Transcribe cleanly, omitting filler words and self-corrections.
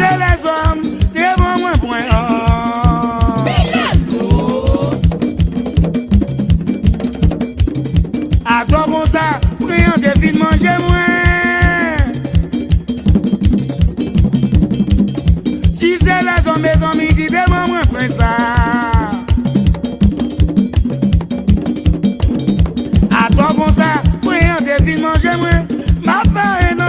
c'est les hommes, t'es moins point. À toi comme ça, priant des filles manger moins. Si c'est les hommes, mes amis qui t'es moins point ça. À toi comme ça, priant des filles manger moins. Ma femme